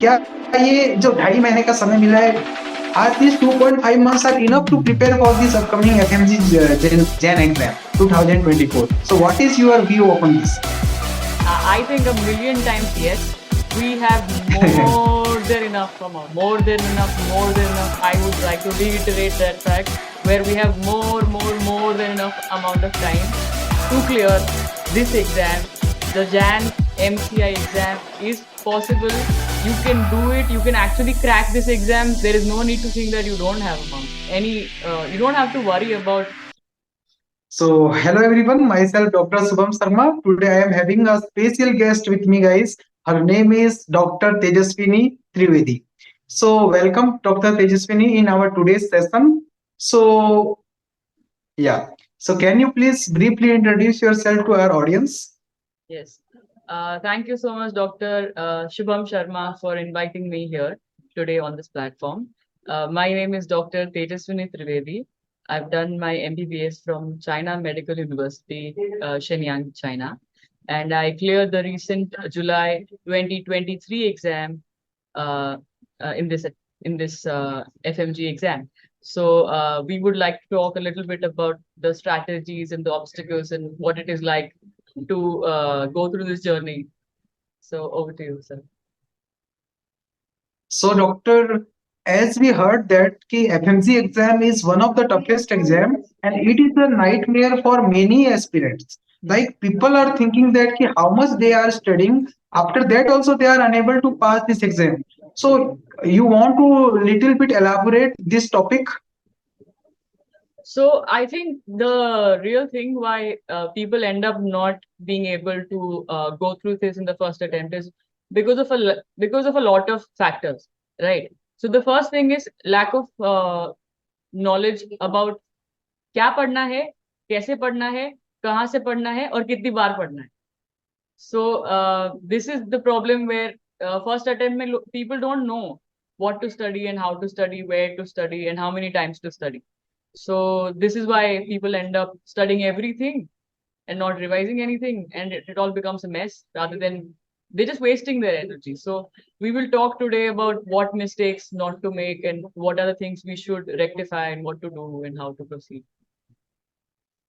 क्या ये जो 2.5 महीने का समय मिला है, are these 2.5 months are enough to prepare for this upcoming FMG-JAN exam 2024? So what is your view upon this? I think a million times yes. We have more than enough amount, more than enough, more than enough. I would like to reiterate that fact where we have more than enough amount of time to clear this exam. The JAN MCI exam is possible. You can do it. You can actually crack this exam. There is no need to think that you don't have you don't have to worry about. So, hello everyone, myself Dr. Subham Sharma. Today I am having a special guest with me, guys. Her name is Dr. Tejaswini Trivedi. So, welcome Dr. Tejaswini in our today's session. So, yeah. So, can you please briefly introduce yourself to our audience? Yes. Thank you so much, Dr. Shubham Sharma, for inviting me here today on this platform. My name is Dr. Tejaswini Trivedi. I've done my MBBS from China Medical University, Shenyang, China. And I cleared the recent July 2023 exam uh, in this FMG exam. So we would like to talk a little bit about the strategies and the obstacles and what it is like to go through this journey. So over to you, sir. So, doctor, as we heard that ki FMC exam is one of the toughest exam and it is a nightmare for many aspirants. Like people are thinking that ki how much they are studying. After that also they are unable to pass this exam. So you want to little bit elaborate this topic? So I think the real thing why people end up not being able to go through this in the first attempt is because of a lot of factors, right? So the first thing is lack of knowledge about क्या पढ़ना है, कैसे पढ़ना है, कहाँ से पढ़ना है और कितनी बार पढ़ना है. So this is the problem where first attempt में people don't know what to study and how to study, where to study and how many times to study. So this is why people end up studying everything and not revising anything, and it all becomes a mess rather than they're just wasting their energy. So we will talk today about what mistakes not to make and what are the things we should rectify and what to do and how to proceed.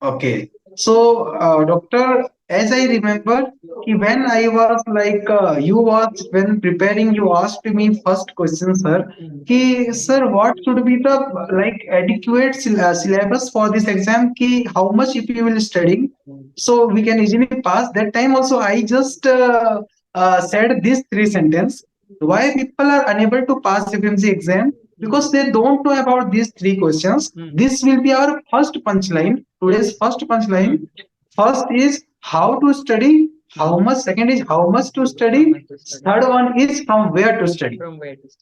Okay. So, doctor, as I remember, ki when I was like, you was when preparing, you asked me first question, sir, ki sir, what should be the like adequate syllabus for this exam? Ki how much if you will studying, so we can easily pass. That time also, I just said these three sentence. Why people are unable to pass FMC exam? Because they don't know about these three questions. This will be our first punchline. Today's first punchline. First is how to study, how much. Second is how much to study. Third one is from where to study.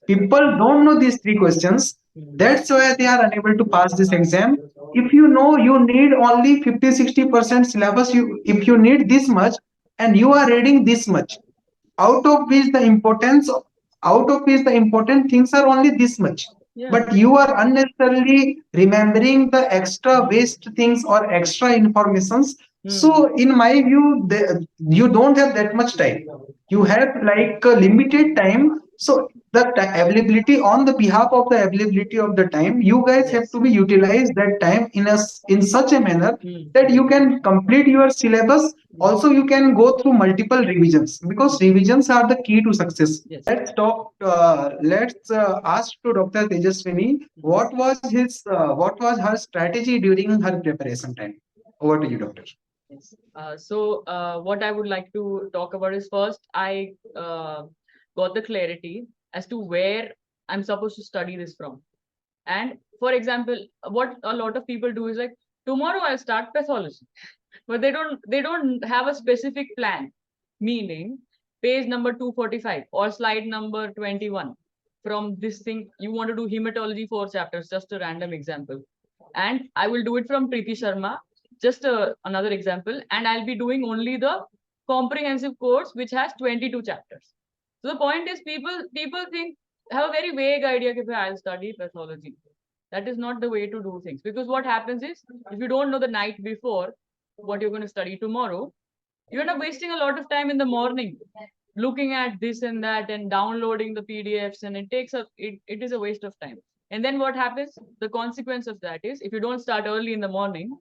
People don't know these three questions. That's why they are unable to pass this exam. If you know you need only 50-60% syllabus, if you need this much and you are reading this much, out of which the importance out of which the important things are only this much, but you are unnecessarily remembering the extra waste things or extra informations. So in my view, you don't have that much time. You have like a limited time. So the availability on the behalf of the availability of the time, you guys have to be utilize that time in such a manner that you can complete your syllabus. Also you can go through multiple revisions because revisions are the key to success. Let's talk let's ask to Dr. Tejaswini what was her strategy during her preparation time. Over to you, doctor. Yes. So what I would like to talk about is first I got the clarity as to where I'm supposed to study this from. And for example, what a lot of people do is like, tomorrow I'll start pathology, but they don't have a specific plan. Meaning, page number 245 or slide number 21 from this thing you want to do hematology 4 chapters. Just a random example, and I will do it from Preeti Sharma. Just another example, and I'll be doing only the comprehensive course which has 22 chapters. So the point is, people think have a very vague idea that I'll study pathology. That is not the way to do things, because what happens is if you don't know the night before what you're going to study tomorrow, you end up wasting a lot of time in the morning. looking at this and that and downloading the PDFs, and it is a waste of time. And then what happens? The consequence of that is, if you don't start early in the morning,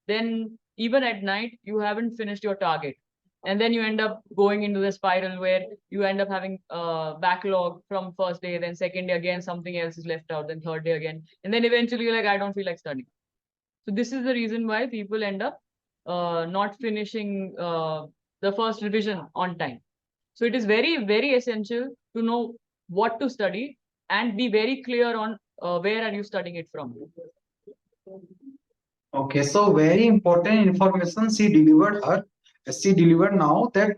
then even at night you haven't finished your target, and then you end up going into the spiral where you end up having backlog from first day, then second day again something else is left out, then third day again, and then eventually you're like, I don't feel like studying. So this is the reason why people end up not finishing the first revision on time. So it is very, very essential to know what to study and be very clear on where are you studying it from. Okay, so very important information she delivered her. She delivered now that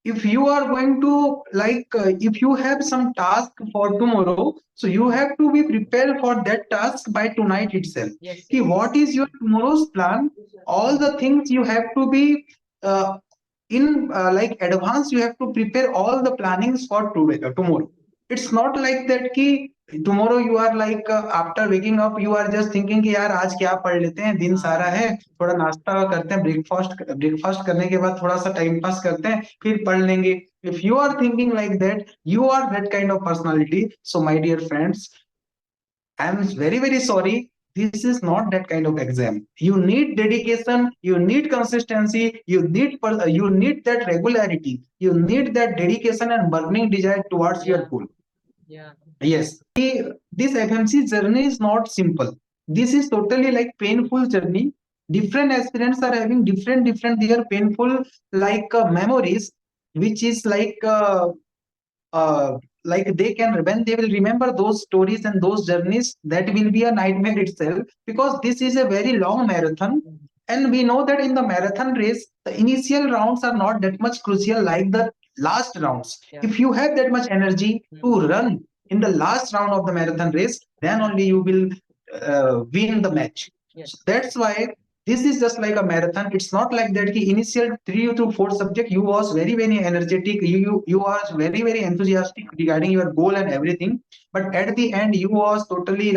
if you are going to if you have some task for tomorrow, so you have to be prepared for that task by tonight itself. Yes, Okay, what is your tomorrow's plan? All the things you have to be uh, in like advance. You have to prepare all the plannings for today, tomorrow. It's not like that ki tomorrow you are after waking up you are just thinking कि यार आज क्या पढ़ लेते हैं, दिन सारा है, थोड़ा नाश्ता करते हैं, ब्रेकफास्ट करने के बाद थोड़ा सा टाइम पास करते हैं, फिर पढ़ लेंगे. If you are thinking like that, you are that kind of personality. So my dear friends, I am very, very sorry. This is not that kind of exam. You need dedication, you need consistency, you need that regularity, you need that dedication and burning desire towards your goal. Yeah. Yes, this FMC journey is not simple. This is totally like painful journey. Different aspirants are having different their painful memories, which is they can, when they will remember those stories and those journeys, that will be a nightmare itself, because this is a very long marathon. And we know that in the marathon race the initial rounds are not that much crucial like the last rounds. If you have that much energy to run in the last round of the marathon race, then only you will win the match. So that's why this is just like a marathon. It's not like that he initial 3 to 4 subject you was very energetic, you was very enthusiastic regarding your goal and everything, but at the end you was totally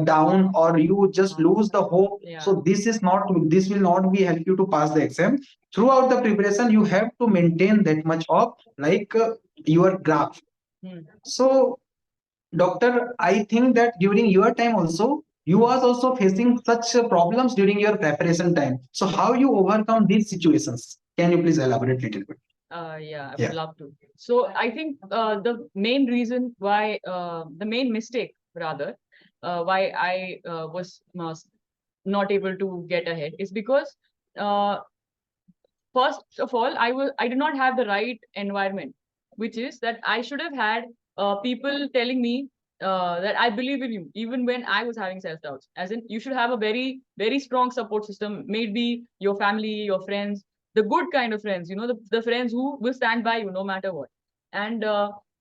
down, or you just lose the hope. So this will not be help you to pass the exam. Throughout the preparation you have to maintain that much of your graph. So doctor, I think that during your time also, you was also facing such problems during your preparation time. So how you overcome these situations? Can you please elaborate a little bit? Yeah, I would love to. So I think the main reason why, the main mistake rather, why I was not able to get ahead is because first of all, I did not have the right environment, which is that I should have had people telling me that I believe in you, even when I was having self doubts. As in, you should have a very strong support system. Maybe your family, your friends, the good kind of friends. The friends who will stand by you no matter what. And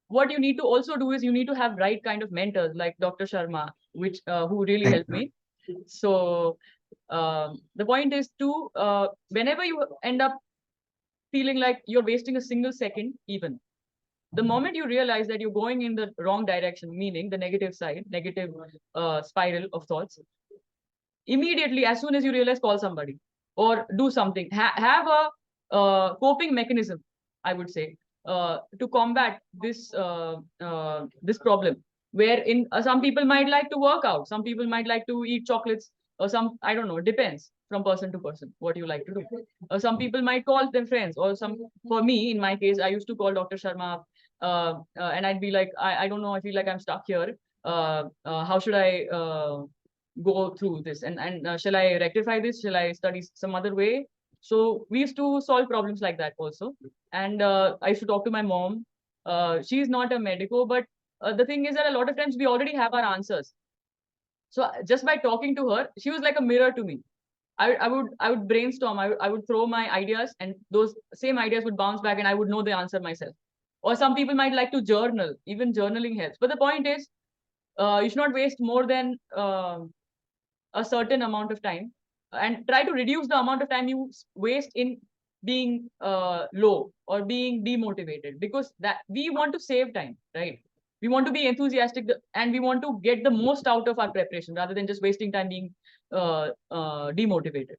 what you need to also do is you need to have right kind of mentors like Dr. Sharma, which who really helped me. So the point is to whenever you end up feeling like you're wasting a single second, even the moment you realize that you're going in the wrong direction, meaning the negative side, negative spiral of thoughts, immediately, as soon as you realize, call somebody or do something. Have a coping mechanism, I would say, to combat this problem. Wherein some people might like to work out, some people might like to eat chocolates, or some, I don't know, it depends from person to person what you like to do. Some people might call their friends, or some. For me, in my case, I used to call Dr. Sharma, and I'd be like, I don't know, I feel like I'm stuck here. How should I go through this, and shall I rectify this, shall I study some other way? So we used to solve problems like that also. And I used to talk to my mom. She's not a medico, but the thing is that a lot of times we already have our answers. So just by talking to her, she was like a mirror to me. I would brainstorm, I would throw my ideas, and those same ideas would bounce back and I would know the answer myself. Or some people might like to journal. Even journaling helps, but the point is, you should not waste more than a certain amount of time, and try to reduce the amount of time you waste in being low or being demotivated, because that we want to save time, right? We want to be enthusiastic, and we want to get the most out of our preparation rather than just wasting time being demotivated.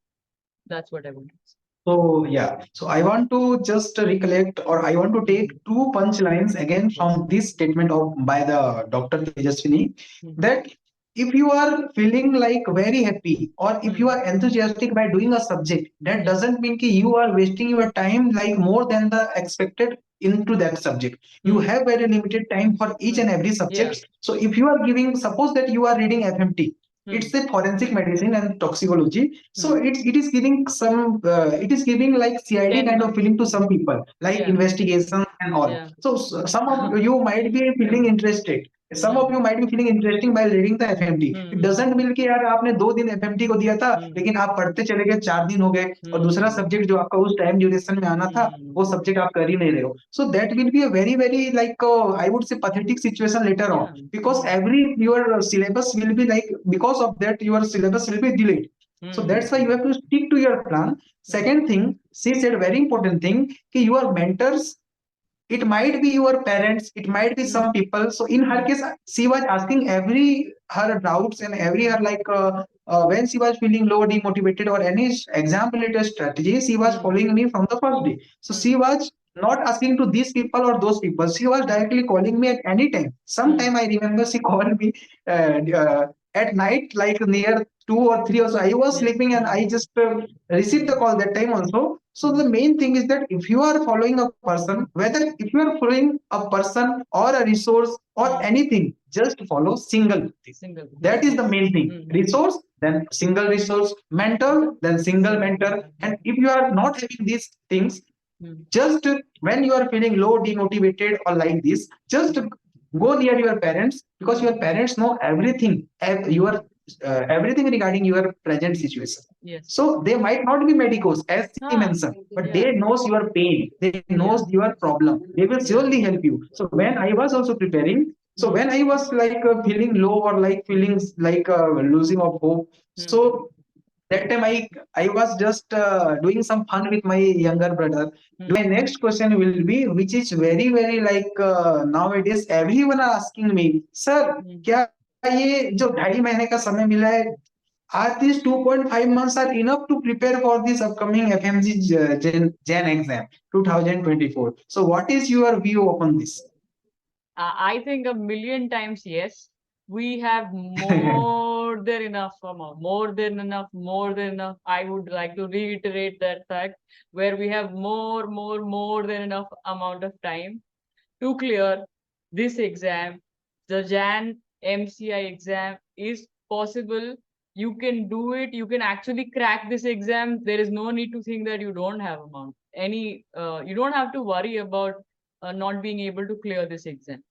That's what I want to say. So yeah, so I want to just recollect, or I want to take two punchlines again from this statement of by the Dr. Tejaswini, that if you are feeling like very happy or if you are enthusiastic by doing a subject, that doesn't mean that you are wasting your time like more than the expected into that subject. You have very limited time for each and every Yeah. subject. So if you are giving, suppose that you are reading FMT, it's a forensic medicine and toxicology, so it is giving some it is giving like CID 10 kind of marks. feeling to some people, like Yeah. investigation and all. Yeah. So some of you might be feeling interested, some of you might be feeling interesting by reading the FMT. It doesn't mean कि यार आपने 2 दिन FMT को दिया था लेकिन आप पढ़ते चले गए 4 दिन हो गए और दूसरा सब्जेक्ट जो आपका उस टाइम ड्यूरेशन में आना था वो सब्जेक्ट आप कर ही नहीं रहे हो. So that will be a very very like I would say pathetic situation later on, Yeah. because every your syllabus will be like, because of that your syllabus will be delayed. So that's why you have to stick to your plan. Second thing, she said very important thing, कि your mentors, it might be your parents, it might be some people. So in her case, she was asking every her doubts and every her like when she was feeling low, demotivated or any exam related strategy, she was following me from the first day. So she was not asking to these people or those people, she was directly calling me at any time. Sometime I remember she called me at night, like near 2 or 3 or so. I was sleeping and I just received the call that time also. So the main thing is that if you are following a person, whether if you are following a person or a resource or anything, just follow single thing. Single. That is the main thing. Resource, then single resource, mentor, then single mentor. And if you are not having these things, just when you are feeling low, demotivated, or like this, just go near your parents, because your parents know everything, your everything regarding your present situation. Yes. So they might not be medicos, as he mentioned, but Yeah. they knows your pain, they knows your problem. They will surely help you. So when I was also preparing, so when I was like feeling low or like feeling like losing of hope, so that time I was just doing some fun with my younger brother. My next question will be, which is very very like nowadays everyone are asking me, sir, क्या ये जो 2.5 महीने का समय मिला है, are these 2.5 months are enough to prepare for this upcoming FMG Jan exam 2024? So what is your view upon this? I think a million times yes. We have more than enough amount, more than enough, more than enough. I would like to reiterate that fact, where we have more than enough amount of time to clear this exam. The JAN MCI exam is possible. You can do it. You can actually crack this exam. There is no need to think that you don't have amount. You don't have to worry about not being able to clear this exam.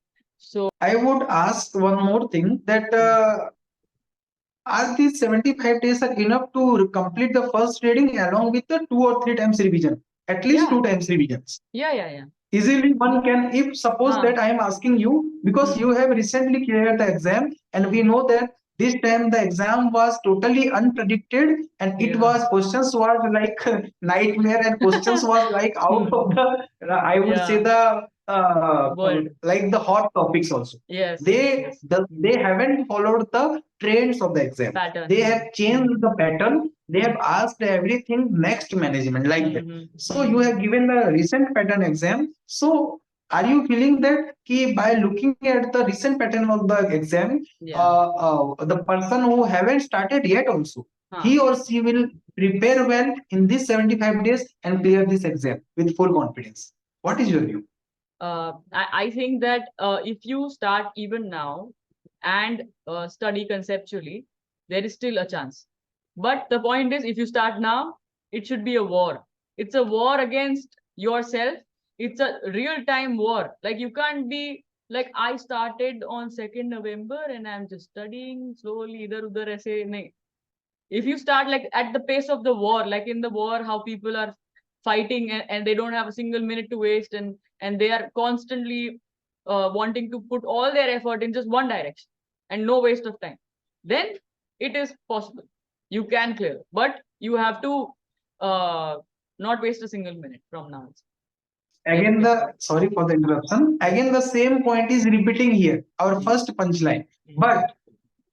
So I would ask one more thing, that are these 75 days are enough to complete the first reading along with the 2 or 3 times revision? At least yeah, 2 times revisions. yeah. Easily one can, if suppose that I am asking you, because you have recently cleared the exam, and we know that this time the exam was totally unpredicted, and it was questions was like nightmare, and questions was like out of the I would say the World. like the hot topics also. Yes, They haven't followed the trends of the exam. pattern. They have changed the pattern. They have asked everything next management like that. So you have given the recent pattern exam. So are you feeling that ki by looking at the recent pattern of the exam, the person who haven't started yet also, he or she will prepare well in these 75 days and clear this exam with full confidence? What is your view? I think that if you start even now and study conceptually, there is still a chance. But the point is, if you start now, it should be a war. It's a war against yourself. It's a real-time war. Like you can't be like, I started on 2nd November and I'm just studying slowly. Idhar udhar aise nahi. If you start like at the pace of the war, like in the war, how people are fighting and they don't have a single minute to waste, and they are constantly wanting to put all their effort in just one direction and no waste of time, then it is possible. You can clear, but you have to not waste a single minute from now. Again, the sorry for the interruption. Again, the same point is repeating here. Our first punchline. But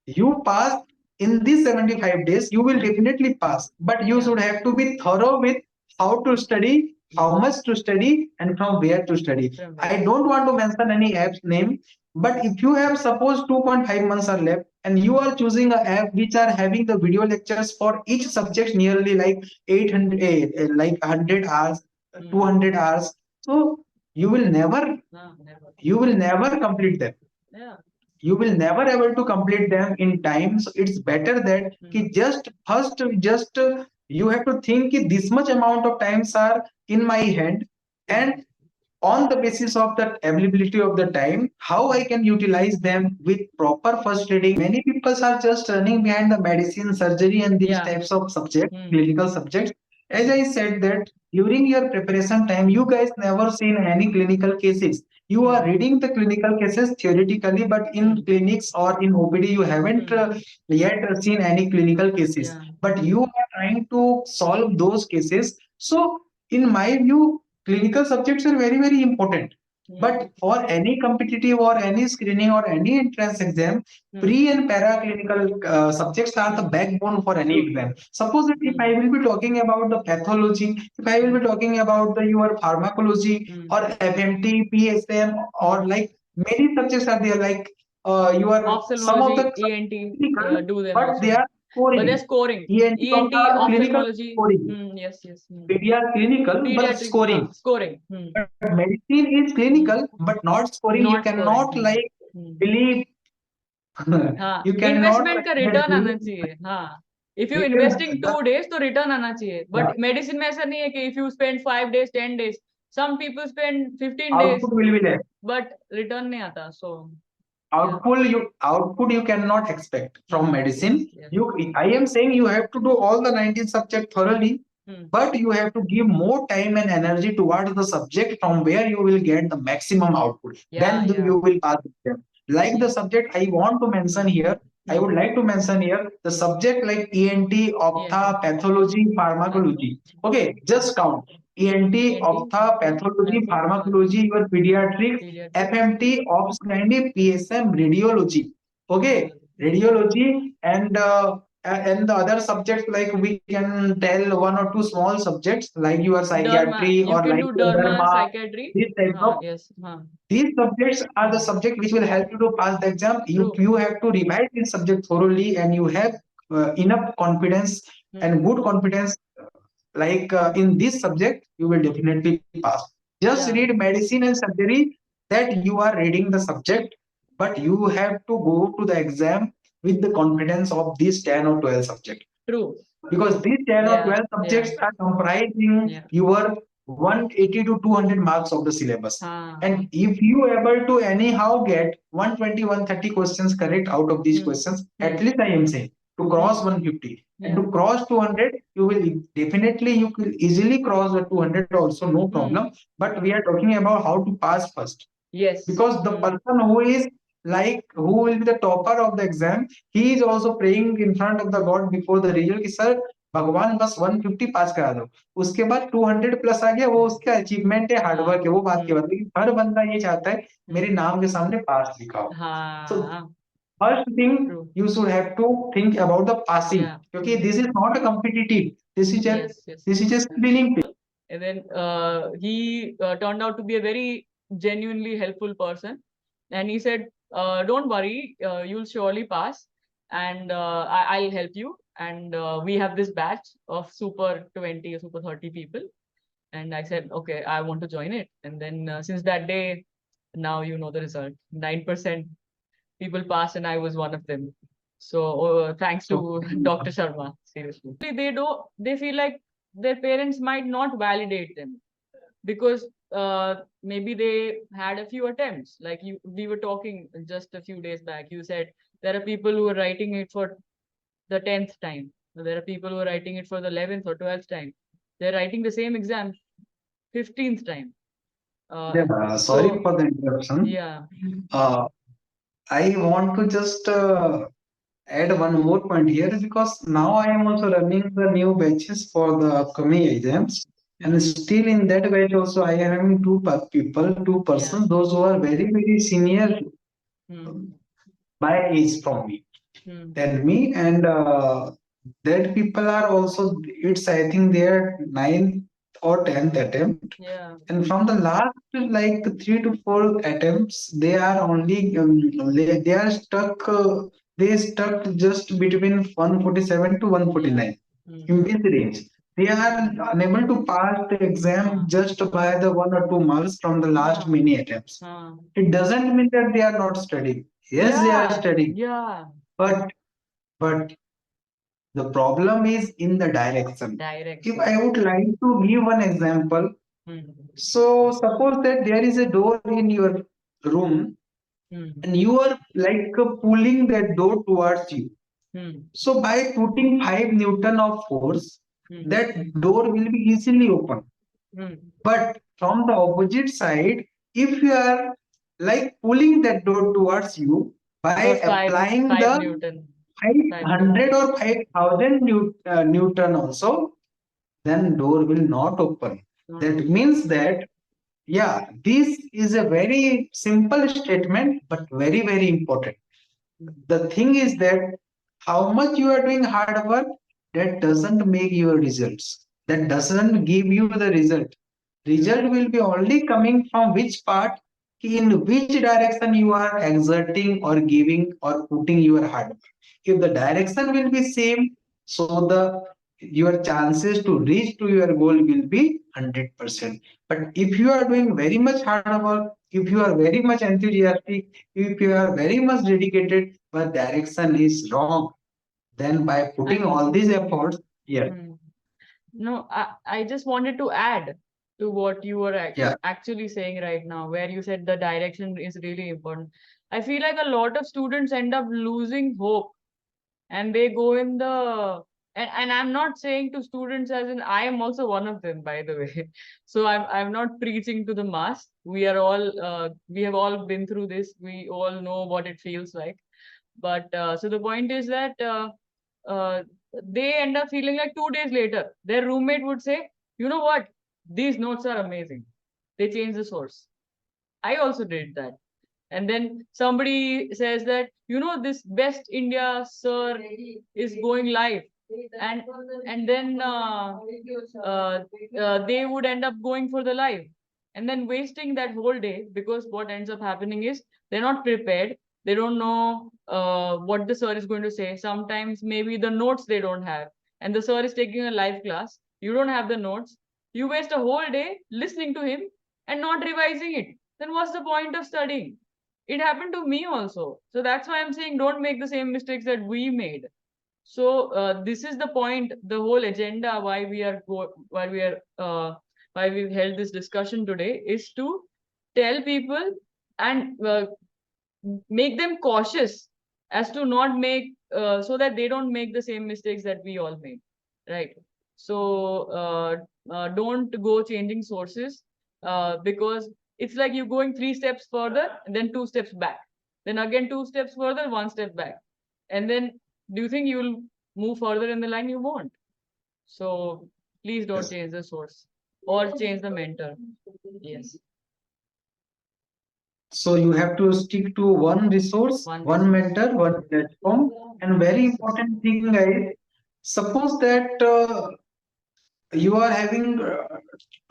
you pass in these 75 days, you will definitely pass. But you should have to be thorough with how to study, how much to study, and from where to study. From I where? don't want to mention any app's name, but if you have suppose 2.5 months are left and you are choosing a app which are having the video lectures for each subject nearly like 800, like 100 hours, 200 hours, so you will never, No, never. you will never complete them. Yeah. You will never able to complete them in time, so it's better that ki just first just you have to think ki this much amount of times are in my hand, and on the basis of the availability of the time, how I can utilize them with proper first reading. Many people are just running behind the medicine, surgery, and these types of subjects, clinical subjects. As I said that during your preparation time, you guys never seen any clinical cases. You are reading the clinical cases theoretically, but in clinics or in OPD, you haven't yet seen any clinical cases. But you are trying to solve those cases. So, in my view, clinical subjects are very, very important. But for any competitive or any screening or any entrance exam, pre and para clinical subjects are the backbone for any exam. Suppose that if I will be talking about the pathology, if I will be talking about the your pharmacology or FMT, PSM, or like many subjects are there, like your some of the Ophthalmology, ENT, clinical, do them but they also. are But they're scoring. scoring. ENT ENT, are clinical ophthalmology. scoring. Yes, yes. They are clinical but Pediatrics, scoring. scoring. But medicine is clinical but not scoring. You Not scoring. cannot like believe. हाँ, You cannot investment का like return आना believe. चाहिए. हाँ, if you You investing can 2 days तो return आना चाहिए. But medicine में ऐसा नहीं है कि if you spend 5 days 10 days, some people spend 15 days output will be there. but return नहीं आता. So yeah. Output you cannot expect from medicine. Yes. You I am saying you have to do all the 19 subject thoroughly, but you have to give more time and energy towards the subject from where you will get the maximum output. Then you will pass them. Like the subject I want to mention here, I would like to mention here the subject like ENT, ophtha, pathology, pharmacology. Okay, just count. ENT, ophtha, pathology, pharmacology, your pediatrics, FMT, obs, gynae, PSM, radiology. Okay, radiology and the other subjects like we can tell one or two small subjects like your Derma. psychiatry You or can like do your derma, dharma. psychiatry. These types of Yes. these subjects are the subject which will help you to pass the exam. You have to revise this subject thoroughly, and you have enough confidence and good confidence. In this subject, you will definitely pass. Just read medicine and surgery. That you are reading the subject, but you have to go to the exam with the confidence of these 10 or 12 subjects. True. Because these 10 or 12 subjects are comprising your 180 to 200 marks of the syllabus. And if you able to anyhow get 120, 130 questions correct out of these questions, at least I am saying to cross 150 and to cross 200, you will definitely, you will easily cross the 200 also, no problem. But we are talking about how to pass first. Yes. Because the person who is like who will be the topper of the exam, he is also praying in front of the God before the result कि sir भगवान बस 150 पास करा दो. उसके बाद 200 plus आ गया, वो उसका अचीवमेंट है, हार्डवर्क है, वो बात की बात है. लेकिन हर बंदा ये चाहता है मेरे नाम के सामने पास लिखा हो. So first thing you should have to think about the passing, क्योंकि this is not a competitive, this is just screening. And then he turned out to be a very genuinely helpful person. And he said, don't worry, you'll surely pass. And I'll help you. And we have this batch of super 20 or super 30 people. And I said, okay, I want to join it. And then since that day, now you know the result. 9% people passed, and I was one of them. So thanks to Dr. Sharma, seriously. They feel like their parents might not validate them because maybe they had a few attempts. Like we were talking just a few days back. You said there are people who are writing it for the 10th time. There are people who are writing it for the 11th or 12th time. They're writing the same exam 15th time. Sorry for the interruption. Yeah. I want to just add one more point here, because now I am also running the new batches for the upcoming exams. And still in that batch also I am having two persons, those who are very, very senior by age from me, than me. And that people are also, it's I think they are 9th or 10th attempt. Yeah. And from the last like 3 to 4 attempts, they are only they are stuck. They stuck just between 147 to Yeah. 149 in this range. They are unable to pass the exam just by the 1 or 2 marks from the last many attempts. It doesn't mean that they are not studying. Yes, they are studying, Yeah. but but the problem is in the direction. If Direction. I would like to give one example, so suppose that there is a door in your room and you are like pulling that door towards you. So by putting 5 Newton of force, that door will be easily open. But from the opposite side, if you are like pulling that door towards you by Those applying five the Newton. 500 or 5000 Newton also, then door will not open. That means that, yeah, this is a very simple statement, but very, very important. The thing is that how much you are doing hard work, that doesn't make your results. That doesn't give you the result. Result will be only coming from which part, in which direction you are exerting or giving or putting your hard work. If the direction will be same, so the your chances to reach to your goal will be 100%. But if you are doing very much hard work, if you are very much enthusiastic, if you are very much dedicated, but direction is wrong, then by putting all these efforts, yeah. No, I just wanted to add to what you were Yeah. actually saying right now, where you said the direction is really important. I feel like a lot of students end up losing hope and they go in the and I'm not saying to students as in I am also one of them, by the way. So I'm not preaching to the mass. We are all we have all been through this. We all know what it feels like. But so the point is that uh, they end up feeling like 2 days later, their roommate would say, you know what, these notes are amazing. They change the source. I also did that. And then somebody says that, you know, this Best India sir is going live. And and then they would end up going for the live and then wasting that whole day, because what ends up happening is they're not prepared. They don't know what the sir is going to say. Sometimes maybe the notes they don't have, and the sir is taking a live class. You don't have the notes. You waste a whole day listening to him and not revising it. Then what's the point of studying? It happened to me also. So that's why I'm saying don't make the same mistakes that we made. So this is the point, the whole agenda why we've held this discussion today is to tell people and make them cautious as to not make so that they don't make the same mistakes that we all made, right? So don't go changing sources because it's like you're going 3 steps further and then 2 steps back, then again 2 steps further, 1 step back, and then do you think you'll move further in the line? You won't. So please don't change the source or change the mentor. Yes. So you have to stick to one resource, one mentor, one platform, and very important thing, guys. Suppose that you are having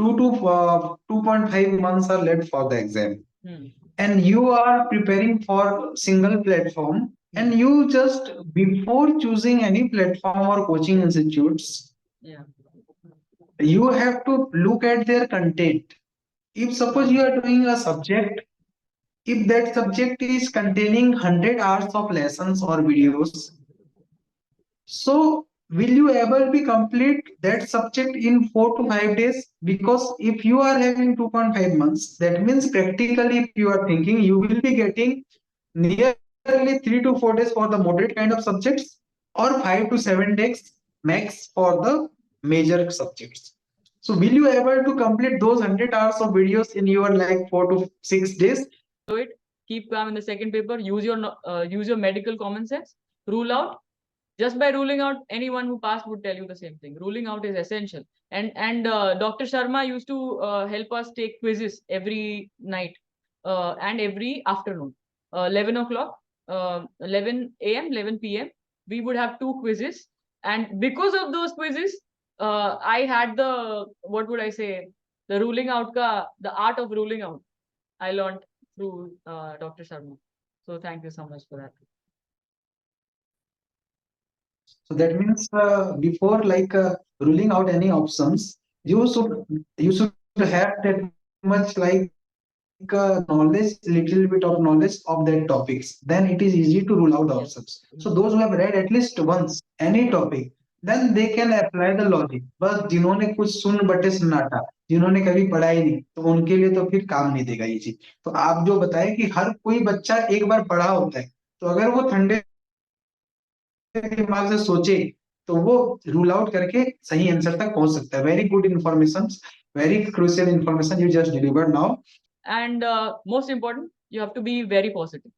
2.5 months are left for the exam, and you are preparing for single platform, and you just before choosing any platform or coaching institutes, you have to look at their content. If suppose you are doing a subject, if that subject is containing 100 hours of lessons or videos, so will you ever be complete that subject in 4 to 5 days? Because if you are having 2.5 months, that means practically if you are thinking, you will be getting nearly 3 to 4 days for the moderate kind of subjects, or 5 to 7 days max for the major subjects. So will you ever to complete those 100 hours of videos in your like 4 to 6 days? Do it. Keep calm in the second paper. Use your medical common sense. Rule out. Just by ruling out, anyone who passed would tell you the same thing. Ruling out is essential. And Dr. Sharma used to help us take quizzes every night and every afternoon. 11 o'clock, 11 a.m., 11 p.m. We would have 2 quizzes. And because of those quizzes, I had the, what would I say, the ruling out the art of ruling out. I learned through Dr. Sharma. So thank you so much for that. So that means before ruling out any options, you should have that much knowledge, little bit of knowledge of that topics. Then it is easy to rule out the options. Yes. So those who have read at least once any topic, then they can apply the logic. बस जिन्होंने कुछ सुन बटे सन्नाटा, जिन्होंने कभी पढ़ा ही नहीं, तो उनके लिए तो फिर काम नहीं देगा ये चीज। तो आप जो बताए कि हर कोई बच्चा एक बार पढ़ा होता है, तो अगर वो ठंडे दिमाग से सोचे तो वो रूल आउट करके सही आंसर तक पहुंच सकता है। Very good information, very crucial information you just delivered now. And most important, you have to be very positive.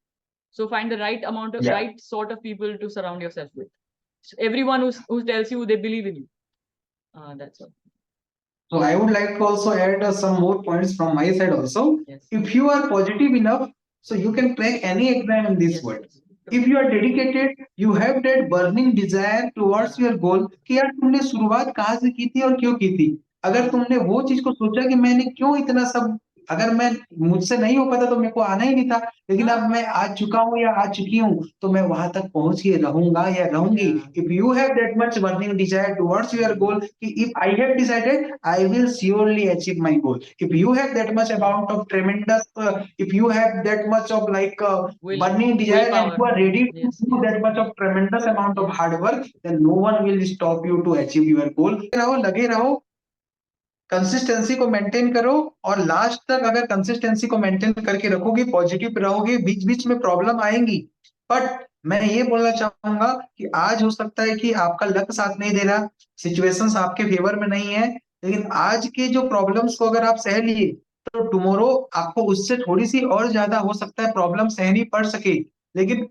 So find the right amount of right sort of people to surround yourself with. So everyone who tells you they believe in you. That's all. So I would like to also add some more points from my side also. Yes. If you are positive enough, so you can crack any exam in this world. If you are dedicated, you have that burning desire towards your goal कि यार तुमने शुरुआत कहाँ से की थी और क्यों की थी। अगर तुमने वो चीज को सोचा कि मैंने क्यों इतना सब, अगर मैं मुझसे नहीं हो पाता तो मेरे को आना ही नहीं था, लेकिन अब मैं आ चुका हूँ या आ चुकी हूँ तो मैं वहां तक पहुंच के रहूंगा या रहूंगी। If you have that much burning desire towards your goal कि if I have decided I will surely achieve my goal, if you have that much amount of tremendous, if you have that much of burning desire and you are ready to do that much of tremendous amount of hard work, then no one will stop you to achieve your goal। लगे रहो, consistency को maintain करो, और last तक अगर consistency को maintain करके रखोगे, पॉजिटिव रहोगे, बीच बीच में प्रॉब्लम आएंगी, बट मैं ये बोलना चाहूंगा कि आज हो सकता है कि आपका लक साथ नहीं दे रहा, सिचुएशंस आपके फेवर में नहीं है, लेकिन आज के जो प्रॉब्लम्स को अगर आप सह लिए तो टुमारो आपको उससे थोड़ी सी और ज्यादा हो सकता है प्रॉब्लम सहनी पड़ सके, लेकिन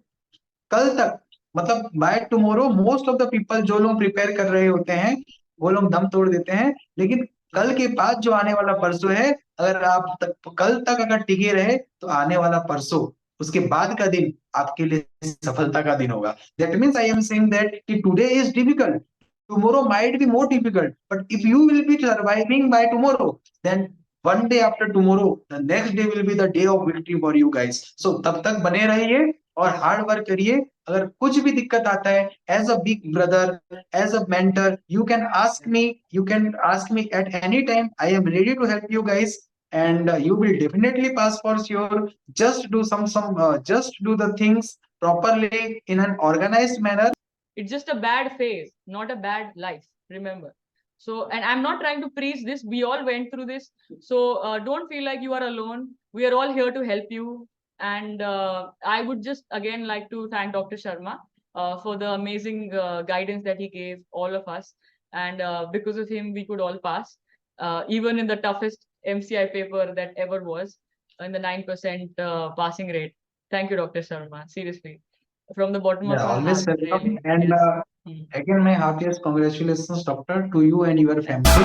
कल तक, मतलब by tomorrow most of the people जो लोग प्रिपेयर कर रहे होते हैं वो लोग दम तोड़ देते हैं, लेकिन कल के बाद जो आने वाला परसों है, अगर कल तक अगर टिके रहे तो आने वाला परसों, उसके बाद का दिन आपके लिए सफलता का दिन होगा। That means I am saying that कि today is difficult, tomorrow might be more difficult, but if you will be surviving by tomorrow, then one day after tomorrow the next day will be the day of victory for you guys। So तब तक बने रहिए और hard work करिए। अगर कुछ भी दिक्कत आता है, as a big brother, as a mentor, you can ask me at any time। I am ready to help you guys and you will definitely pass for sure। Just do just do the things properly in an organized manner। It's just a bad phase, not a bad life, remember. So, and I'm not trying to preach this, we all went through this, so don't feel like you are alone, we are all here to help you. And I would just again like to thank Dr. Sharma for the amazing guidance that he gave all of us, and because of him we could all pass, even in the toughest MCI paper that ever was, in the 9% passing rate. Thank you, Dr. Sharma, seriously, from the bottom of my always heart, welcome, really. and Yes. again my heartiest congratulations doctor to you and your family।